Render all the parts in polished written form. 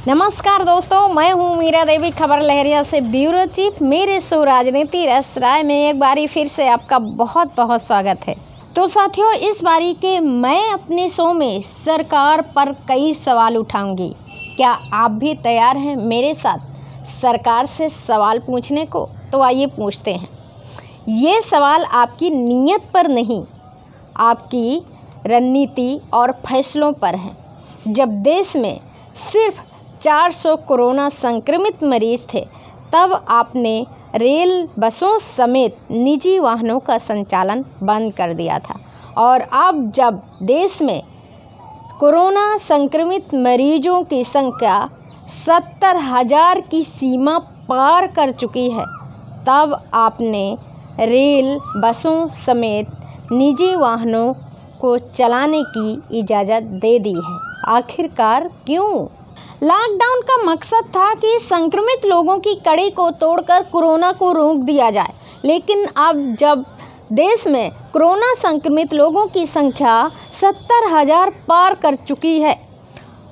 नमस्कार दोस्तों, मैं हूं मीरा देवी, खबर लहरिया से ब्यूरो चीफ। मेरे शो राजनीति रस राय में एक बारी फिर से आपका बहुत बहुत स्वागत है। तो साथियों, इस बारी के मैं अपने शो में सरकार पर कई सवाल उठाऊंगी। क्या आप भी तैयार हैं मेरे साथ सरकार से सवाल पूछने को? तो आइए पूछते हैं। ये सवाल आपकी नीयत पर नहीं, आपकी रणनीति और फैसलों पर है। जब देश में सिर्फ 400 कोरोना संक्रमित मरीज थे, तब आपने रेल, बसों समेत निजी वाहनों का संचालन बंद कर दिया था। और अब जब देश में कोरोना संक्रमित मरीजों की संख्या 70,000 की सीमा पार कर चुकी है, तब आपने रेल, बसों समेत निजी वाहनों को चलाने की इजाज़त दे दी है। आखिरकार क्यों? लॉकडाउन का मकसद था कि संक्रमित लोगों की कड़ी को तोड़कर कोरोना को रोक दिया जाए, लेकिन अब जब देश में कोरोना संक्रमित लोगों की संख्या 70,000 पार कर चुकी है,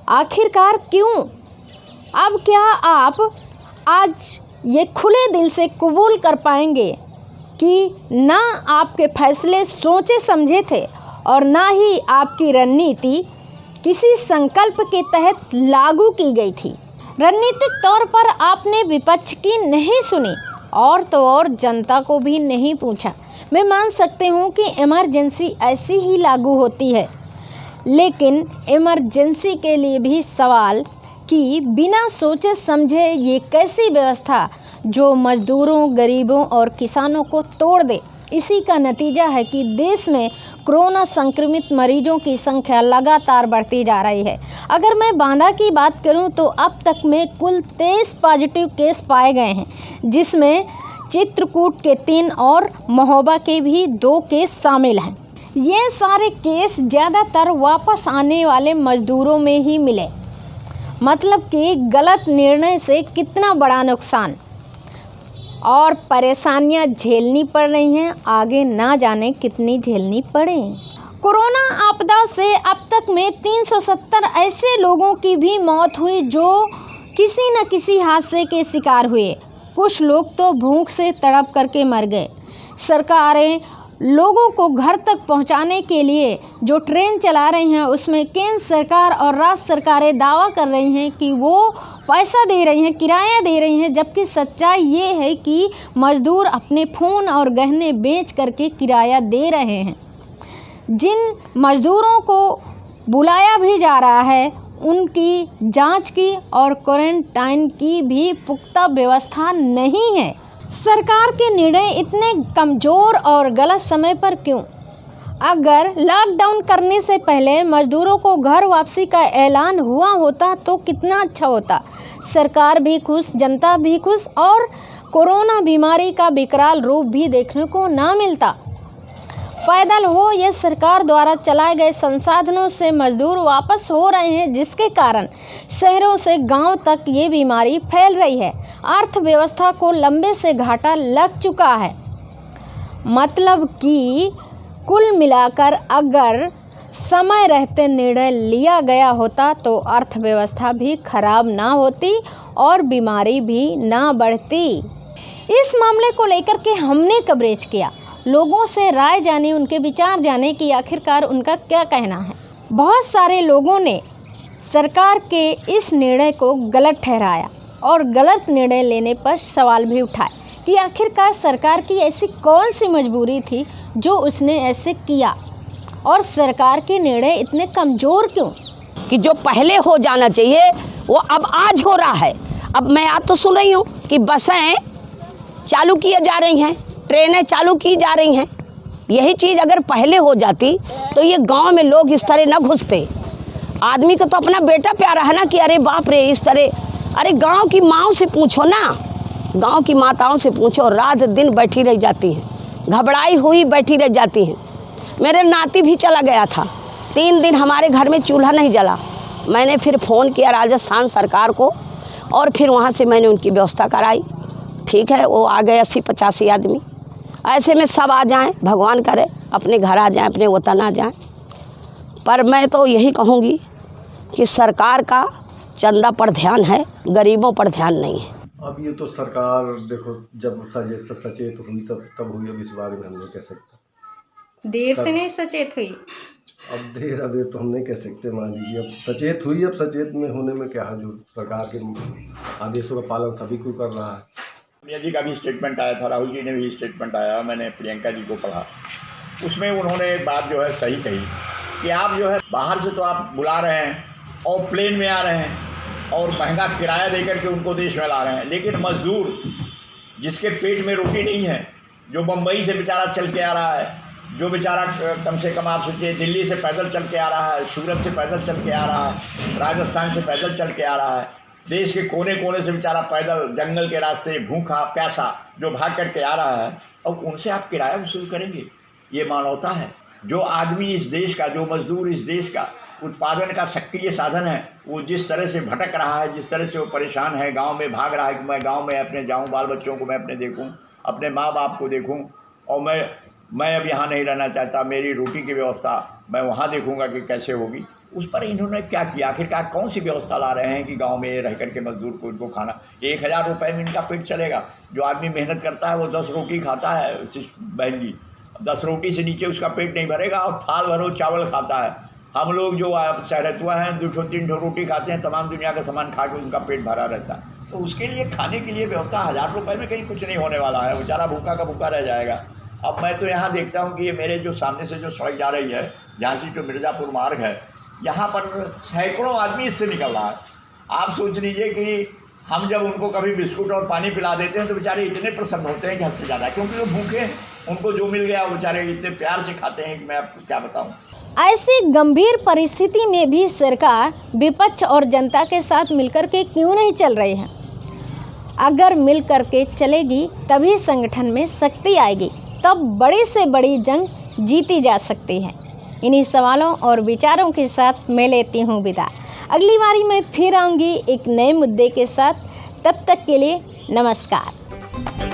आखिरकार क्यों? अब क्या आप आज ये खुले दिल से कबूल कर पाएंगे कि ना आपके फैसले सोचे समझे थे और ना ही आपकी रणनीति किसी संकल्प के तहत लागू की गई थी? रणनीतिक तौर पर आपने विपक्ष की नहीं सुनी और तो और जनता को भी नहीं पूछा। मैं मान सकती हूँ कि इमरजेंसी ऐसी ही लागू होती है, लेकिन इमरजेंसी के लिए भी सवाल कि बिना सोचे समझे ये कैसी व्यवस्था जो मजदूरों, गरीबों और किसानों को तोड़ दे। इसी का नतीजा है कि देश में कोरोना संक्रमित मरीजों की संख्या लगातार बढ़ती जा रही है। अगर मैं बांदा की बात करूं तो अब तक में कुल 23 पॉजिटिव केस पाए गए हैं, जिसमें चित्रकूट के 3 और महोबा के भी 2 केस शामिल हैं। ये सारे केस ज़्यादातर वापस आने वाले मजदूरों में ही मिले। मतलब कि गलत निर्णय से कितना बड़ा नुकसान और परेशानियां झेलनी पड़ रही हैं, आगे ना जाने कितनी झेलनी पड़े। कोरोना आपदा से अब तक में 370 ऐसे लोगों की भी मौत हुई जो किसी न किसी हादसे के शिकार हुए। कुछ लोग तो भूख से तड़प करके मर गए। सरकारें लोगों को घर तक पहुंचाने के लिए जो ट्रेन चला रही हैं, उसमें केंद्र सरकार और राज्य सरकारें दावा कर रही हैं कि वो पैसा दे रही हैं, किराया दे रही हैं, जबकि सच्चाई ये है कि मजदूर अपने फ़ोन और गहने बेच करके किराया दे रहे हैं। जिन मजदूरों को बुलाया भी जा रहा है, उनकी जांच की और क्वारंटाइन की भी पुख्ता व्यवस्था नहीं है। सरकार के निर्णय इतने कमज़ोर और गलत समय पर क्यों? अगर लॉकडाउन करने से पहले मजदूरों को घर वापसी का ऐलान हुआ होता तो कितना अच्छा होता। सरकार भी खुश, जनता भी खुश और कोरोना बीमारी का विकराल रूप भी देखने को ना मिलता। पैदल हो या सरकार द्वारा चलाए गए संसाधनों से मजदूर वापस हो रहे हैं, जिसके कारण शहरों से गांव तक ये बीमारी फैल रही है। अर्थव्यवस्था को लंबे से घाटा लग चुका है। मतलब कि कुल मिलाकर अगर समय रहते निर्णय लिया गया होता तो अर्थव्यवस्था भी खराब ना होती और बीमारी भी ना बढ़ती। इस मामले को लेकर के हमने कवरेज किया, लोगों से राय जाने, उनके विचार जाने कि आखिरकार उनका क्या कहना है। बहुत सारे लोगों ने सरकार के इस निर्णय को गलत ठहराया और गलत निर्णय लेने पर सवाल भी उठाए कि आखिरकार सरकार की ऐसी कौन सी मजबूरी थी जो उसने ऐसे किया, और सरकार के निर्णय इतने कमज़ोर क्यों? कि जो पहले हो जाना चाहिए वो अब आज हो रहा है। अब मैं आज तो सुन रही हूँ कि बसें चालू किए जा रही हैं, ट्रेनें चालू की जा रही हैं। यही चीज़ अगर पहले हो जाती तो ये गांव में लोग इस तरह न घुसते। आदमी को तो अपना बेटा प्यारा है ना कि अरे बाप रे इस तरह। अरे गांव की माँओं से पूछो ना, गांव की माताओं से पूछो, रात दिन बैठी रह जाती हैं, घबराई हुई बैठी रह जाती हैं। मेरे नाती भी चला गया था, 3 दिन हमारे घर में चूल्हा नहीं जला। मैंने फिर फ़ोन किया राजस्थान सरकार को और फिर वहाँ से मैंने उनकी व्यवस्था कराई। ठीक है, वो आ गए 80-85 आदमी। ऐसे में सब आ जाएं, भगवान करे अपने घर आ जाएं, अपने वतन आ जाएं। पर मैं तो यही कहूँगी कि सरकार का चंदा पर ध्यान है, गरीबों पर ध्यान नहीं है। अब ये तो सरकार देखो जब सचेत हुई तब हुई, अब इस बारे में हम नहीं कह सकते। देर से नहीं सचेत हुई, अब देर तो हम नहीं कह सकते। मान लीजिए अब सचेत हुई, अब सचेत में होने में क्या है, जो सरकार के आदेशों का पालन सभी को कर रहा है। सोनिया जी का भी स्टेटमेंट आया था, राहुल जी ने भी स्टेटमेंट आया, मैंने प्रियंका जी को पढ़ा। उसमें उन्होंने एक बात जो है सही कही कि आप जो है बाहर से तो आप बुला रहे हैं और प्लेन में आ रहे हैं और महंगा किराया देकर के उनको देश में ला रहे हैं, लेकिन मज़दूर जिसके पेट में रोटी नहीं है, जो बम्बई से बेचारा चल के आ रहा है, जो बेचारा कम से कम आप सोचिए दिल्ली से पैदल चल के आ रहा है, सूरत से पैदल चल के आ रहा है, राजस्थान से पैदल चल के आ रहा है, देश के कोने कोने से बेचारा पैदल जंगल के रास्ते भूखा प्यासा जो भाग करके आ रहा है, और उनसे आप किराया वसूल करेंगे? ये मानवता है? जो आदमी इस देश का, जो मजदूर इस देश का उत्पादन का सक्रिय साधन है, वो जिस तरह से भटक रहा है, जिस तरह से वो परेशान है, गांव में भाग रहा है कि मैं गांव में अपने जाऊं, बाल बच्चों को मैं अपने देखूं, अपने माँ बाप को देखूं, और मैं अब यहाँ नहीं रहना चाहता, मेरी रोटी की व्यवस्था मैं वहाँ देखूंगा कि कैसे होगी। उस पर इन्होंने क्या किया? आखिरकार कौन सी व्यवस्था ला रहे हैं कि गांव में रह करके मजदूर को इनको खाना 1000 रुपये में इनका पेट चलेगा? जो आदमी मेहनत करता है वो 10 रोटी खाता है बहन जी, 10 रोटी से नीचे उसका पेट नहीं भरेगा, और थाल भरो चावल खाता है। हम लोग जो शहरतुआ हैं 2-3 रोटी खाते हैं, तमाम दुनिया का सामान खा के उनका पेट भरा रहता है। तो उसके लिए खाने के लिए व्यवस्था 1000 रुपये में कहीं कुछ नहीं होने वाला है, बेचारा भूखा का भूखा रह जाएगा। अब मैं तो यहाँ देखता हूँ कि ये मेरे जो सामने से जो सड़क जा रही है, झांसी टू मिर्ज़ापुर मार्ग है, यहाँ पर सैकड़ों आदमी इससे निकल रहा है। आप सोच लीजिए कि हम जब उनको कभी बिस्कुट और पानी पिला देते हैं तो बेचारे इतने प्रसन्न होते हैं कि हद से ज़्यादा, क्योंकि वो भूखे हैं, उनको जो मिल गया वो बेचारे इतने प्यार से खाते हैं कि मैं आपको क्या बताऊँ। ऐसी गंभीर परिस्थिति में भी सरकार विपक्ष और जनता के साथ मिलकर के क्यों नहीं चल रही है? अगर मिल कर के चलेगी तभी संगठन में शक्ति आएगी, तब बड़ी से बड़ी जंग जीती जा सकती है। इन्हीं सवालों और विचारों के साथ मैं लेती हूँ विदा। अगली बारी मैं फिर आऊँगी एक नए मुद्दे के साथ। तब तक के लिए नमस्कार।